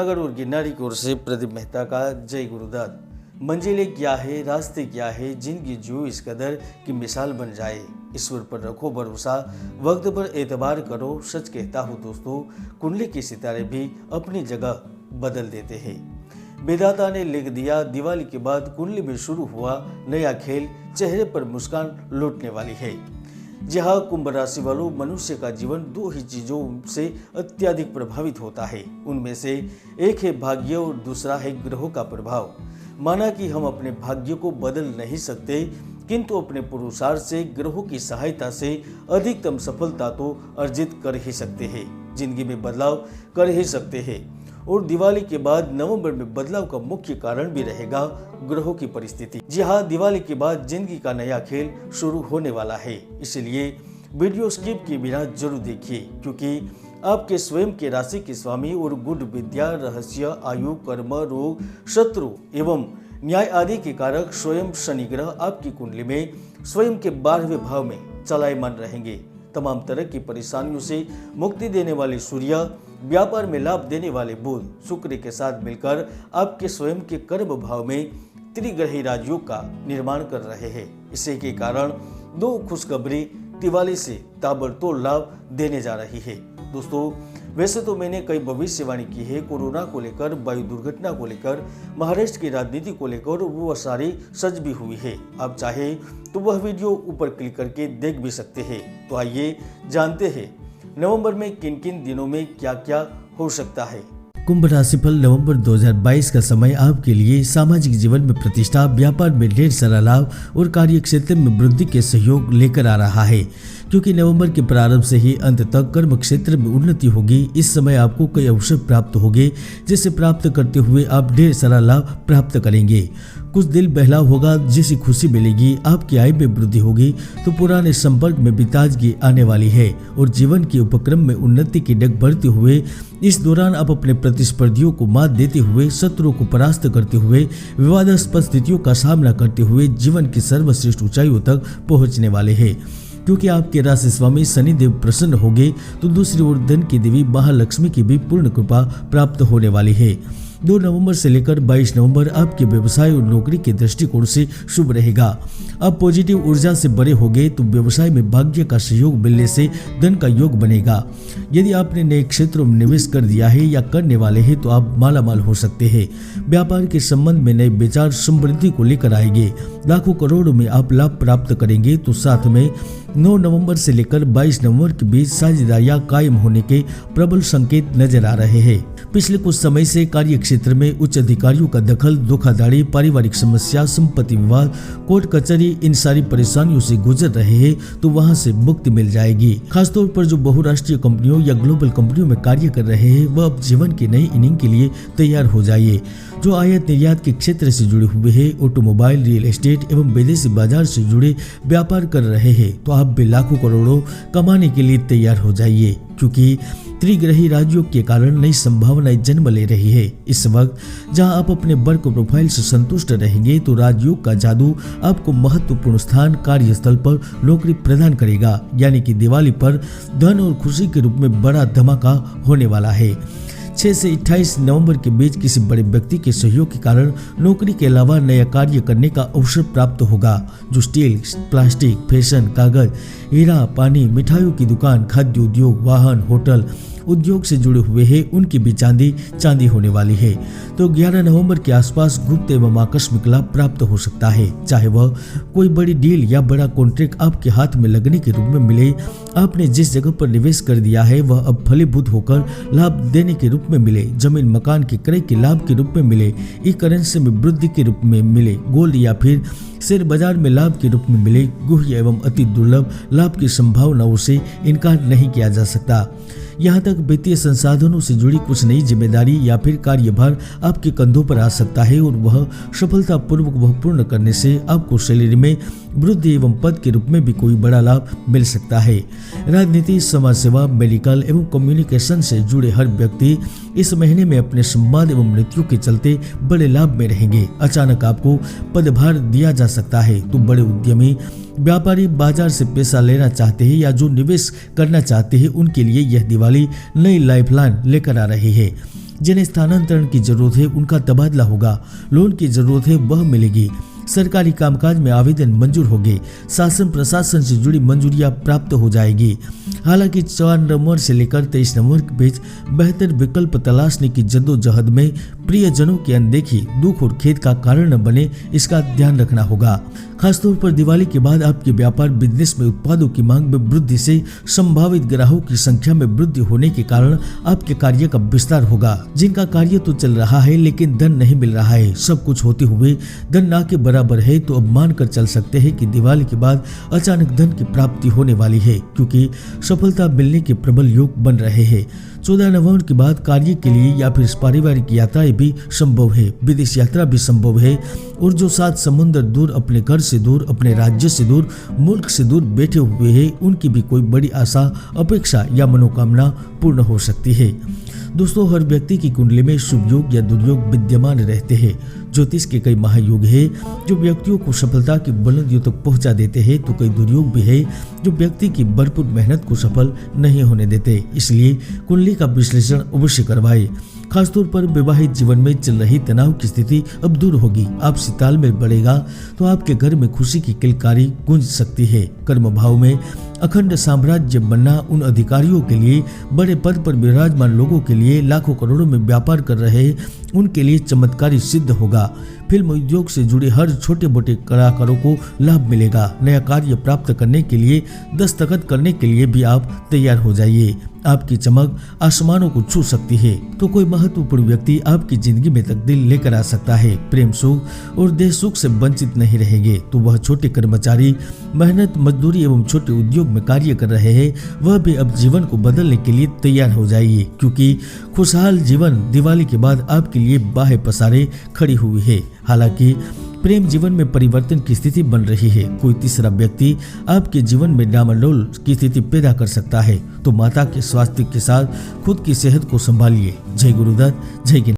जूनागढ़ और गिरनारी की ओर से प्रदीप मेहता का जय गुरुदत्त। मंजिलें क्या है, रास्ते क्या है, जिंदगी जियो इस कदर की मिसाल बन जाए। ईश्वर पर रखो भरोसा, वक्त पर एतबार करो। सच कहता हूँ दोस्तों, कुंडली के सितारे भी अपनी जगह बदल देते हैं। विधाता ने लिख दिया, दिवाली के बाद कुंडली में शुरू हुआ नया खेल। चेहरे पर मुस्कान लौटने वाली है। जी हाँ, कुंभ राशि वालों, मनुष्य का जीवन दो ही चीजों से अत्यधिक प्रभावित होता है। उनमें से एक है भाग्य और दूसरा है ग्रहों का प्रभाव। माना कि हम अपने भाग्य को बदल नहीं सकते, किंतु अपने पुरुषार्थ से, ग्रहों की सहायता से अधिकतम सफलता तो अर्जित कर ही सकते हैं, जिंदगी में बदलाव कर ही सकते हैं। और दिवाली के बाद नवंबर में बदलाव का मुख्य कारण भी रहेगा ग्रहों की परिस्थिति। जी हाँ, दिवाली के बाद जिंदगी का नया खेल शुरू होने वाला है। इसलिए वीडियो स्किप किए बिना जरूर देखिए, क्योंकि आपके स्वयं के राशि के स्वामी और गुड विद्या, रहस्य, आयु, कर्म, रोग, शत्रु एवं न्याय आदि के कारक स्वयं शनि ग्रह आपकी कुंडली में स्वयं के 12वें भाव में चलायमान रहेंगे। तमाम तरह की परेशानियों से मुक्ति देने वाले सूर्य, व्यापार में लाभ देने वाले बुध, शुक्र के साथ मिलकर आपके स्वयं के कर्म भाव में त्रिग्रही राजयोग का निर्माण कर रहे हैं। इसी के कारण दो खुशखबरी दिवाली से ताबड़तोड़ लाभ देने जा रही है। दोस्तों, वैसे तो मैंने कई भविष्यवाणी की है कोरोना को लेकर, वायु दुर्घटना को लेकर, महाराष्ट्र की राजनीति को लेकर, वो सारी सच भी हुई है। आप चाहे तो वह वीडियो ऊपर क्लिक करके देख भी सकते हैं। तो आइए जानते हैं नवंबर में किन किन दिनों में क्या क्या हो सकता है। कुंभ राशिफल नवंबर 2022 का समय आपके लिए सामाजिक जीवन में प्रतिष्ठा, व्यापार में ढेर सारा लाभ और कार्य क्षेत्र में वृद्धि के सहयोग लेकर आ रहा है। क्योंकि नवंबर के प्रारंभ से ही अंत तक कर्म क्षेत्र में उन्नति होगी। इस समय आपको कई अवसर प्राप्त होंगे, जिसे प्राप्त करते हुए आप ढेर सारा लाभ प्राप्त करेंगे। कुछ दिल बहलाव होगा, जिससे खुशी मिलेगी। आपकी आय में वृद्धि होगी तो पुराने संपर्क में भी ताजगी आने वाली है और जीवन के उपक्रम में उन्नति की डग बढ़ते हुए इस दौरान आप अपने प्रतिस्पर्धियों को मात देते हुए, शत्रुओं को परास्त करते हुए, विवादास्पद स्थितियों का सामना करते हुए जीवन की सर्वश्रेष्ठ ऊंचाइयों तक पहुंचने वाले हैं। क्योंकि आपके राशि स्वामी शनि देव प्रसन्न होंगे तो दूसरी ओर धन की देवी महालक्ष्मी की भी पूर्ण कृपा प्राप्त होने वाली है। 2 नवंबर से लेकर 22 नवंबर आपके व्यवसाय और नौकरी के दृष्टिकोण से शुभ रहेगा। आप पॉजिटिव ऊर्जा से बड़े होंगे तो व्यवसाय में भाग्य का सहयोग मिलने से धन का योग बनेगा। यदि आपने नए क्षेत्रों में निवेश कर दिया है या करने वाले हैं तो आप मालामाल हो सकते हैं। व्यापार के संबंध में नए विचार समृद्धि को लेकर आएंगे। लाखों करोड़ों में आप लाभ प्राप्त करेंगे। तो साथ में 9 नवंबर से लेकर 22 नवंबर के बीच साझेदारियां कायम होने के प्रबल संकेत नजर आ रहे हैं। पिछले कुछ समय से कार्य क्षेत्र में उच्च अधिकारियों का दखल, धोखाधड़ी, पारिवारिक समस्या, संपत्ति विवाद, कोर्ट कचहरी, इन सारी परेशानियों से गुजर रहे हैं तो वहां से मुक्ति मिल जाएगी। खासतौर पर जो बहुराष्ट्रीय कंपनियों या ग्लोबल कंपनियों में कार्य कर रहे हैं वह अब जीवन की नई इनिंग के लिए तैयार हो जाइए। जो आयात निर्यात के क्षेत्र से जुड़े हुए हैं, ऑटोमोबाइल, रियल एस्टेट एवं विदेशी बाजार से जुड़े व्यापार कर रहे हैं तो आप भी लाखों करोड़ों कमाने के लिए तैयार हो जाइए। क्योंकि त्रिग्रही राजयोग के कारण नई संभावनाएं जन्म ले रही है। इस वक्त जहां आप अपने वर्क प्रोफाइल से संतुष्ट रहेंगे तो राजयोग का जादू आपको महत्वपूर्ण स्थान कार्यस्थल पर नौकरी प्रदान करेगा। यानी कि दिवाली पर धन और खुशी के रूप में बड़ा धमाका होने वाला है। 6 से 28 नवंबर के बीच किसी बड़े व्यक्ति के सहयोग के कारण नौकरी के अलावा नया कार्य करने का अवसर प्राप्त होगा। जो स्टील, प्लास्टिक, फैशन, कागज, हीरा, पानी, मिठाइयों की दुकान, खाद्य उद्योग, वाहन, होटल उद्योग से जुड़े हुए हैं उनकी भी चांदी होने वाली है। तो 11 नवंबर के आसपास गुप्त एवं आकस्मिक लाभ प्राप्त हो सकता है। चाहे वह कोई बड़ी डील या बड़ा कॉन्ट्रैक्ट आपके हाथ में लगने के रूप में मिले। आपने जिस जगह पर निवेश कर दिया है वह अब फलीभूत होकर लाभ देने के रूप में मिले। जमीन मकान के क्रय के लाभ के रूप में मिले। ई करेंसी में वृद्धि के रूप में मिले। गोल्ड या फिर शेयर बाजार में लाभ के रूप में मिले। गुह्य एवं अति दुर्लभ लाभ की संभावनाओं से इनकार नहीं किया जा सकता। यहाँ तक वित्तीय संसाधनों से जुड़ी कुछ नई जिम्मेदारी या फिर कार्यभार आपके कंधों पर आ सकता है और वह सफलतापूर्वक वह पूर्ण करने से आपको सैलरी में वृद्धि एवं पद के रूप में भी कोई बड़ा लाभ मिल सकता है। राजनीति, समाज सेवा, मेडिकल एवं कम्युनिकेशन से जुड़े हर व्यक्ति इस महीने में अपने संवाद एवं नीतियों के चलते बड़े लाभ में रहेंगे। अचानक आपको पदभार दिया जा सकता है। तो बड़े उद्यमी, व्यापारी बाजार से पैसा लेना चाहते हैं या जो निवेश करना चाहते हैं उनके लिए यह दिवाली नई लाइफलाइन लेकर आ रही है। जिन्हें स्थानांतरण की जरूरत है उनका तबादला होगा, लोन की जरूरत है वह मिलेगी, सरकारी कामकाज में आवेदन मंजूर होंगे, शासन प्रशासन से जुड़ी मंजूरियां प्राप्त हो जाएगी। हालांकि 4 नवंबर से लेकर 23 नवंबर के बीच बेहतर विकल्प तलाशने की जद्दोजहद में प्रियजनों की अनदेखी दुख और खेद का कारण न बने, इसका ध्यान रखना होगा। खासतौर पर दिवाली के बाद आपके व्यापार बिजनेस में उत्पादों की मांग में वृद्धि से संभावित ग्राहकों की संख्या में वृद्धि होने के कारण आपके कार्य का विस्तार होगा। जिनका कार्य तो चल रहा है लेकिन धन नहीं मिल रहा है, सब कुछ होते हुए धन ना के बराबर है, तो अब मान कर चल सकते हैं कि दिवाली के बाद अचानक धन की प्राप्ति होने वाली है, क्योंकि सफलता मिलने के प्रबल योग बन रहे हैं। 14 नवंबर के बाद कार्य के लिए या फिर पारिवारिक यात्राएं भी संभव है, विदेश यात्रा भी संभव है, और जो 7 समुद्र दूर, अपने घर से दूर, अपने राज्य से दूर, मुल्क से दूर बैठे हुए हैं, उनकी भी कोई बड़ी आशा, अपेक्षा या मनोकामना पूर्ण हो सकती है। दोस्तों, हर व्यक्ति की कुंडली में शुभ योग या दुर्योग विद्यमान रहते हैं। ज्योतिष के कई महायोग है जो व्यक्तियों को सफलता की बुलंदियों तक पहुंचा देते हैं, तो कई दुर्योग भी है जो व्यक्ति की भरपूर मेहनत को सफल नहीं होने देते। इसलिए कुंडली का विश्लेषण अवश्य करवाएं। खासतौर पर विवाहित जीवन में चल रही तनाव की स्थिति अब दूर होगी, आपसी तालमेल बढ़ेगा, तो आपके घर में खुशी की किलकारी गूंज सकती है। कर्म भाव में अखंड साम्राज्य बनना उन अधिकारियों के लिए, बड़े पद पर विराजमान लोगों के लिए, लाखों करोड़ों में व्यापार कर रहे उनके लिए चमत्कारी सिद्ध होगा। फिल्म उद्योग से जुड़े हर छोटे मोटे कलाकारों को लाभ मिलेगा। नया कार्य प्राप्त करने के लिए, दस्तखत करने के लिए भी आप तैयार हो जाइए। आपकी चमक आसमानों को छू सकती है, तो कोई महत्वपूर्ण व्यक्ति आपकी जिंदगी में तब्दीली लेकर आ सकता है। प्रेम सुख और देह सुख से वंचित नहीं रहेंगे, तो वह छोटे कर्मचारी मेहनत मजदूरी एवं छोटे उद्योग में कार्य कर रहे हैं, वह भी अब जीवन को बदलने के लिए तैयार हो जाइए, क्योंकि खुशहाल जीवन दिवाली के बाद आपके लिए बाहें पसारे खड़ी हुई है। हालांकि प्रेम जीवन में परिवर्तन की स्थिति बन रही है, कोई तीसरा व्यक्ति आपके जीवन में डामाडोल की स्थिति पैदा कर सकता है, तो माता के स्वास्थ्य के साथ खुद की सेहत को संभालिए। जय गुरुदत्त, जय